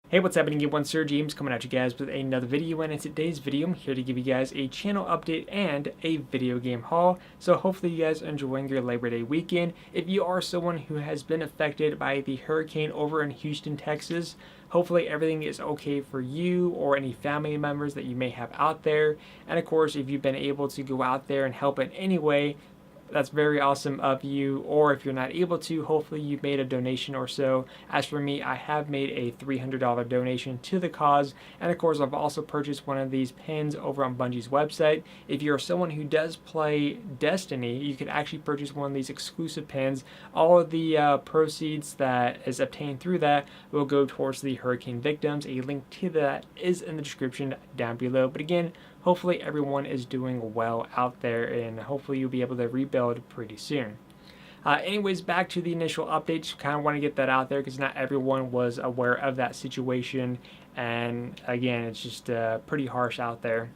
Hey, what's happening? Game One SirJames coming at you guys with another video, and in today's video I'm here to give you guys a channel update and a video game haul. So hopefully you guys are enjoying your Labor Day weekend. If you are someone who has been affected by the hurricane over in Houston, Texas, hopefully everything is okay for you or any family members that you may have out there. And of course, if you've been able to go out there and help in any way, that's very awesome of you. Or if you're not able to, hopefully you've made a donation or so. As for me, I have made a $300 donation to the cause, and of course I've also purchased one of these pins over on Bungie's website. If you're someone who does play Destiny, you can actually purchase one of these exclusive pins. All of the proceeds that is obtained through that will go towards the hurricane victims. A link to that is in the description down below. But again, hopefully everyone is doing well out there, and hopefully you'll be able to rebuild pretty soon. Anyways, back to the initial updates. Kind of want to get that out there because not everyone was aware of that situation, and again, it's just pretty harsh out there.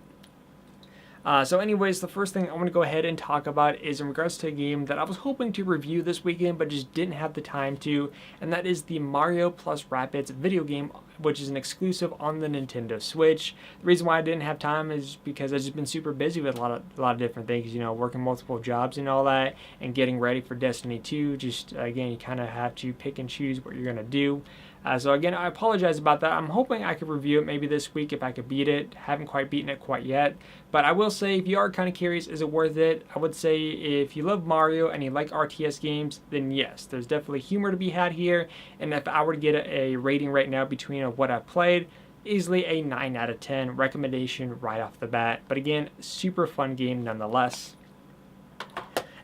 So anyways, the first thing I want to go ahead and talk about is in regards to a game that I was hoping to review this weekend but just didn't have the time to, and that is the Mario plus Rabbids video game, which is an exclusive on the Nintendo Switch. The reason why I didn't have time is because I've just been super busy with a lot of different things, you know, working multiple jobs and all that, and getting ready for Destiny 2. Just again, you kind of have to pick and choose what you're gonna do. So again, I apologize about that. I'm hoping I could review it maybe this week if I could beat it. Haven't quite beaten it quite yet. But I will say, if you are kind of curious, is it worth it? I would say if you love Mario and you like RTS games, then yes, there's definitely humor to be had here. And if I were to get a rating right now between what I've played, easily a 9 out of 10 recommendation right off the bat. But again, super fun game nonetheless.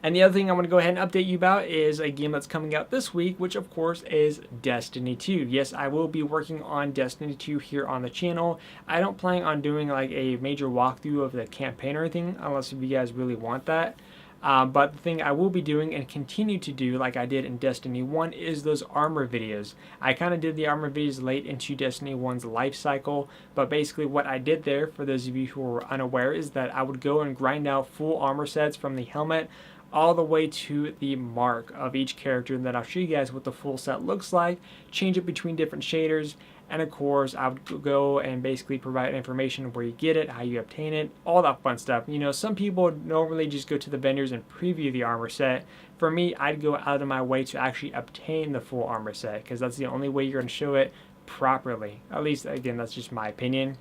And the other thing I want to go ahead and update you about is a game that's coming out this week, which of course is Destiny 2. Yes, I will be working on Destiny 2 here on the channel. I don't plan on doing like a major walkthrough of the campaign or anything, unless if you guys really want that. But the thing I will be doing and continue to do like I did in Destiny 1 is those armor videos. I kind of did the armor videos late into Destiny 1's life cycle, but basically what I did there, for those of you who are unaware, is that I would go and grind out full armor sets from the helmet all the way to the mark of each character, and then I'll show you guys what the full set looks like, change it between different shaders, and of course I would go and basically provide information of where you get it, how you obtain it, all that fun stuff. You know, some people normally just go to the vendors and preview the armor set. For me, I'd go out of my way to actually obtain the full armor set, because that's the only way you're going to show it properly. At least, again, that's just my opinion.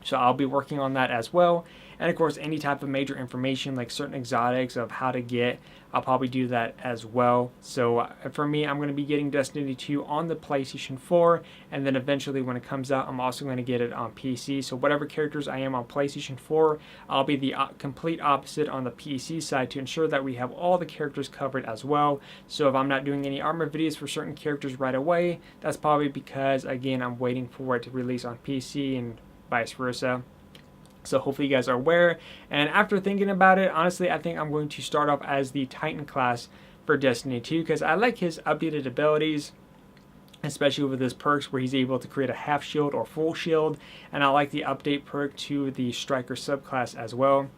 So I'll be working on that as well. And of course, any type of major information like certain exotics of how to get, I'll probably do that as well. So for me, I'm going to be getting Destiny 2 on the PlayStation 4, and then eventually when it comes out, I'm also going to get it on PC. So whatever characters I am on PlayStation 4, I'll be the complete opposite on the PC side to ensure that we have all the characters covered as well. So if I'm not doing any armor videos for certain characters right away, that's probably because, again, I'm waiting for it to release on PC and vice versa. So hopefully you guys are aware. And after thinking about it, honestly, I think I'm going to start off as the Titan class for Destiny 2 because I like his updated abilities, especially with his perks where he's able to create a half shield or full shield. And I like the update perk to the Striker subclass as well.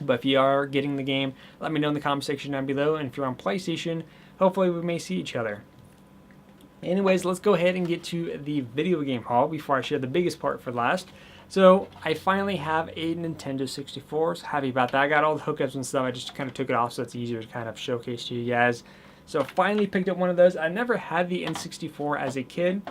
But if you are getting the game, let me know in the comment section down below. And if you're on PlayStation, hopefully we may see each other. Anyways, let's go ahead and get to the video game haul before I share the biggest part for last. So I finally have a Nintendo 64, so happy about that. I got all the hookups and stuff, I just kind of took it off so it's easier to kind of showcase to you guys. So finally picked up one of those. I never had the N64 as a kid,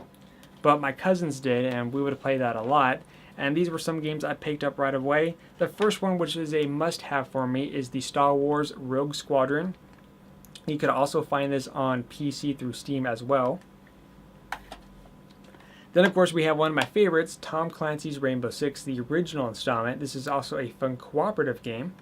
but my cousins did, and we would have played that a lot. And these were some games I picked up right away. The first one, which is a must-have for me, is the Star Wars Rogue Squadron. You could also find this on PC through Steam as well. Then, of course, we have one of my favorites, Tom Clancy's Rainbow Six, the original installment. This is also a fun cooperative game.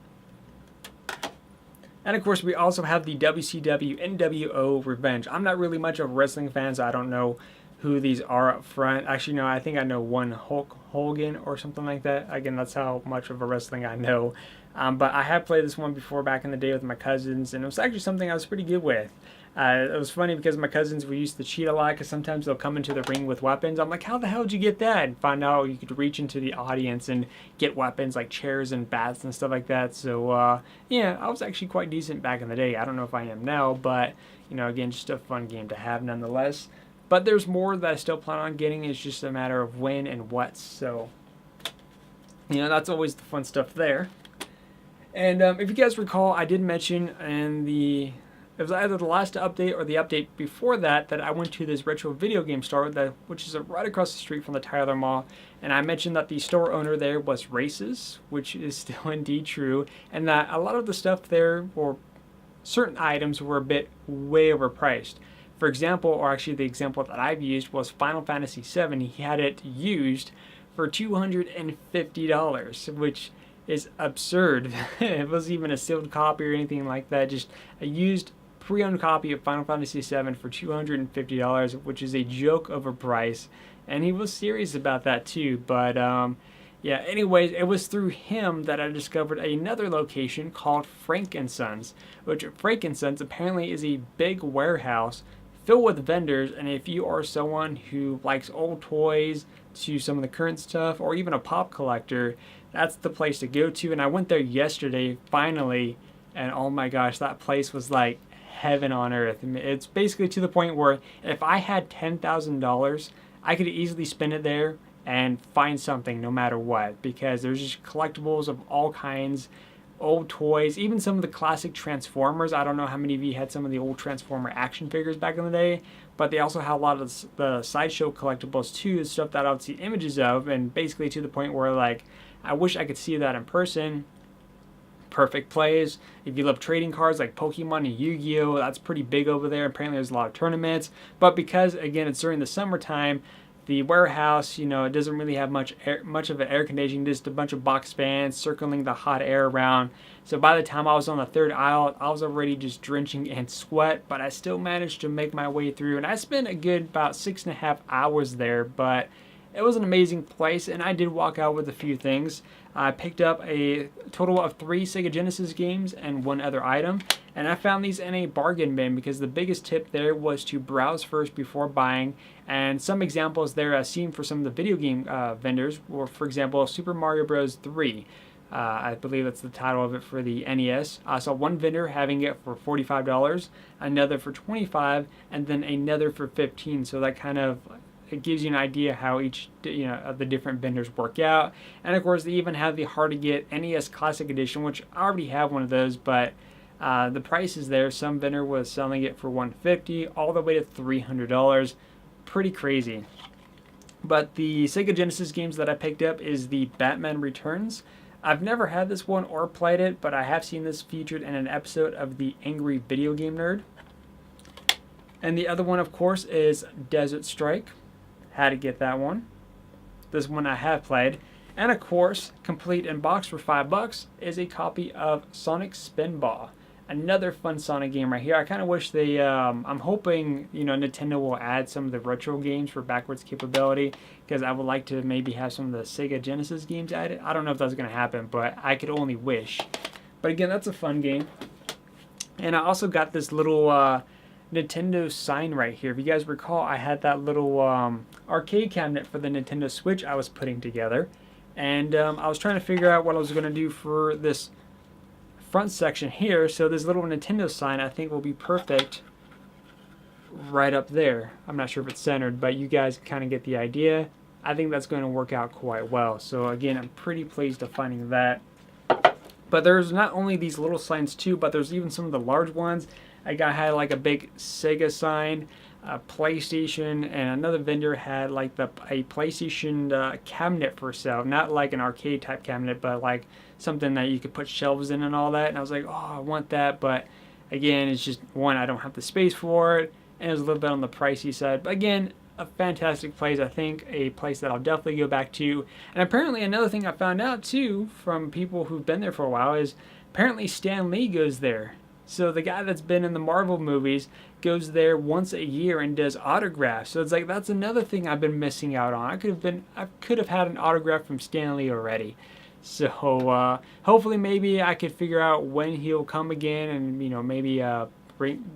And, of course, we also have the WCW NWO Revenge. I'm not really much of a wrestling fan, so I don't know who these are up front. Actually, no, I think I know one, Hulk Hogan or something like that. Again, that's how much of a wrestling I know. But I have played this one before back in the day with my cousins, and it was actually something I was pretty good with. It was funny because my cousins, we used to cheat a lot because sometimes they'll come into the ring with weapons. I'm like, how the hell did you get that? And find out you could reach into the audience and get weapons like chairs and bats and stuff like that. So, yeah, I was actually quite decent back in the day. I don't know if I am now, but, you know, again, just a fun game to have nonetheless. But there's more that I still plan on getting. It's just a matter of when and what. So, that's always the fun stuff there. And if you guys recall, I did mention it was either the last update or the update before that I went to this retro video game store which is right across the street from the Tyler Mall, and I mentioned that the store owner there was racist, which is still indeed true, and that a lot of the stuff there, or certain items, were a bit way overpriced. For example, or actually the example that I've used was Final Fantasy VII. He had it used for $250, which is absurd. It wasn't even a sealed copy or anything like that, just a used pre-owned copy of Final Fantasy VII for $250, which is a joke of a price. And he was serious about that too. But yeah, anyways, it was through him that I discovered another location called Frankensons, which Frankensons apparently is a big warehouse filled with vendors. And if you are someone who likes old toys to some of the current stuff, or even a pop collector, that's the place to go to. And I went there yesterday finally, and oh my gosh, that place was like heaven on earth. It's basically to the point where if I had $10,000, I could easily spend it there and find something no matter what, because there's just collectibles of all kinds, old toys, even some of the classic Transformers. I don't know how many of you had some of the old Transformer action figures back in the day, but they also had a lot of the sideshow collectibles too, stuff that I would see images of, and basically to the point where like I wish I could see that in person. Perfect plays. If you love trading cards like Pokemon and Yu-Gi-Oh, that's pretty big over there. Apparently there's a lot of tournaments, but because again it's during the summertime, the warehouse, it doesn't really have much of an air conditioning, just a bunch of box fans circling the hot air around. So by the time I was on the third aisle, I was already just drenching in sweat, but I still managed to make my way through, and I spent a good about 6.5 hours there. But it was an amazing place, and I did walk out with a few things. I picked up a total of 3 Sega Genesis games and 1 other item, and I found these in a bargain bin, because the biggest tip there was to browse first before buying. And some examples there I've seen for some of the video game vendors were, for example, Super Mario Bros. 3. I believe that's the title of it for the NES. I saw one vendor having it for $45, another for $25, and then another for $15. So that kind of, it gives you an idea how each of the different vendors work out. And of course they even have the hard to get NES Classic Edition, which I already have one of those, but the price is there. Some vendor was selling it for $150 all the way to $300. Pretty crazy. But the Sega Genesis games that I picked up is the Batman Returns. I've never had this one or played it, but I have seen this featured in an episode of the Angry Video Game Nerd. And the other one, of course, is Desert Strike. Had to get that one. This one I have played. And of course, complete in box for $5 is a copy of Sonic Spinball. Another fun Sonic game right here. I kind of wish they, I'm hoping, Nintendo will add some of the retro games for backwards capability, because I would like to maybe have some of the Sega Genesis games added. I don't know if that's going to happen, but I could only wish. But again, that's a fun game. And I also got this little Nintendo sign right here. If you guys recall, I had that little arcade cabinet for the Nintendo Switch I was putting together. And I was trying to figure out what I was going to do for this front section here. So this little Nintendo sign I think will be perfect right up there. I'm not sure if it's centered, but you guys kind of get the idea. I think that's going to work out quite well. So again, I'm pretty pleased to finding that. But there's not only these little signs too, but there's even some of the large ones. I had like a big Sega sign, a PlayStation, and another vendor had like a PlayStation cabinet for sale. Not like an arcade type cabinet, but like something that you could put shelves in and all that. And I was like, oh, I want that. But again, it's just, one, I don't have the space for it, and it was a little bit on the pricey side. But again, a fantastic place. I think a place that I'll definitely go back to. And apparently another thing I found out too from people who've been there for a while is apparently Stan Lee goes there. So the guy that's been in the Marvel movies goes there once a year and does autographs. So it's like, that's another thing I've been missing out on. I could have had an autograph from Stan Lee already. So hopefully maybe I could figure out when he'll come again, and maybe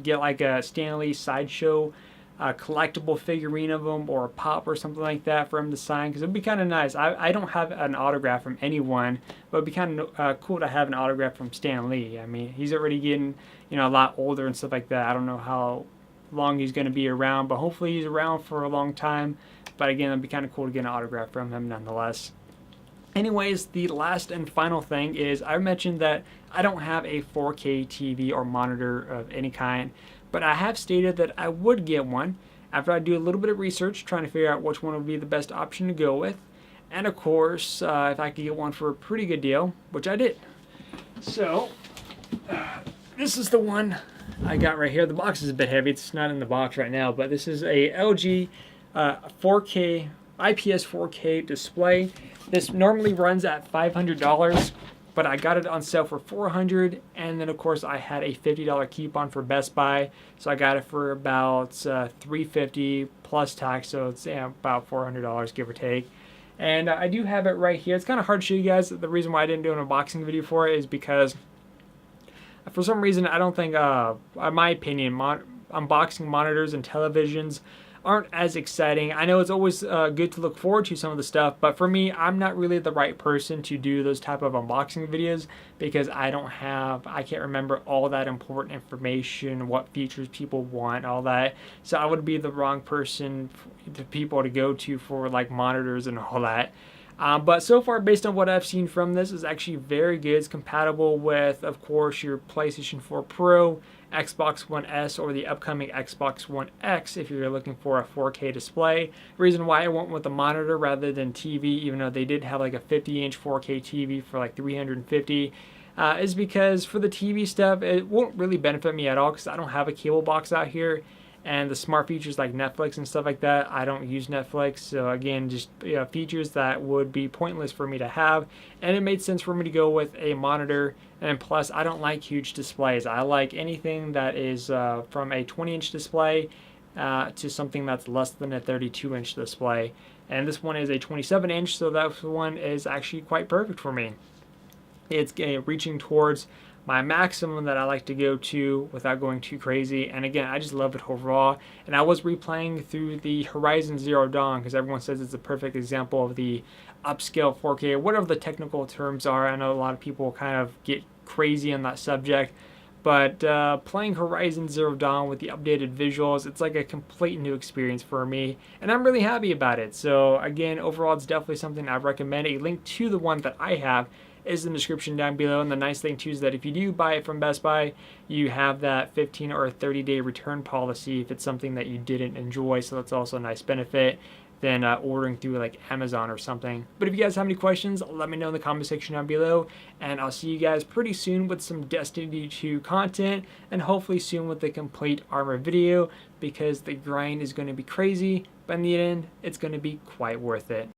get like a Stan Lee sideshow collectible figurine of him, or a pop or something like that for him to sign, because it'd be kind of nice. I don't have an autograph from anyone, but it'd be kind of cool to have an autograph from Stan Lee. I mean, he's already getting a lot older and stuff like that. I don't know how long he's going to be around, but hopefully he's around for a long time. But again, it'd be kind of cool to get an autograph from him nonetheless. Anyways, the last and final thing is I mentioned that I don't have a 4K TV or monitor of any kind, but I have stated that I would get one after I do a little bit of research trying to figure out which one would be the best option to go with. And of course, if I could get one for a pretty good deal, which I did. So, this is the one I got right here. The box is a bit heavy. It's not in the box right now, but this is a LG 4K IPS 4K display. This normally runs at $500, but I got it on sale for $400, and then of course I had a $50 coupon for Best Buy, so I got it for about $350 plus tax, so it's about $400 give or take. And I do have it right here. It's kind of hard to show you guys. The reason why I didn't do an unboxing video for it is because for some reason I don't think, in my opinion, unboxing monitors and televisions aren't as exciting. I know it's always good to look forward to some of the stuff, but for me, I'm not really the right person to do those type of unboxing videos because I can't remember all that important information, what features people want, all that. So I would be the wrong person to people to go to for like monitors and all that. But so far, based on what I've seen from this, is actually very good. It's compatible with, of course, your PlayStation 4 Pro, Xbox One S, or the upcoming Xbox One X if you're looking for a 4K display. Reason why I went with a monitor rather than TV, even though they did have like a 50-inch 4K TV for like $350, is because for the TV stuff, it won't really benefit me at all because I don't have a cable box out here. And the smart features like Netflix and stuff like that, I don't use Netflix. So again, just features that would be pointless for me to have. And it made sense for me to go with a monitor. And plus, I don't like huge displays. I like anything that is from a 20-inch display to something that's less than a 32-inch display. And this one is a 27-inch, so that one is actually quite perfect for me. It's reaching towards my maximum that I like to go to without going too crazy. And again, I just love it overall. And I was replaying through the Horizon Zero Dawn because everyone says it's a perfect example of the upscale 4K, whatever the technical terms are. I know a lot of people kind of get crazy on that subject. But playing Horizon Zero Dawn with the updated visuals, it's like a complete new experience for me. And I'm really happy about it. So again, overall, it's definitely something I recommend. A link to the one that I have is in the description down below. And the nice thing too is that if you do buy it from Best Buy, you have that 15 or 30-day return policy if it's something that you didn't enjoy. So that's also a nice benefit than ordering through like Amazon or something. But if you guys have any questions, let me know in the comment section down below, and I'll see you guys pretty soon with some Destiny 2 content, and hopefully soon with the complete armor video, because the grind is going to be crazy, but in the end, it's going to be quite worth it.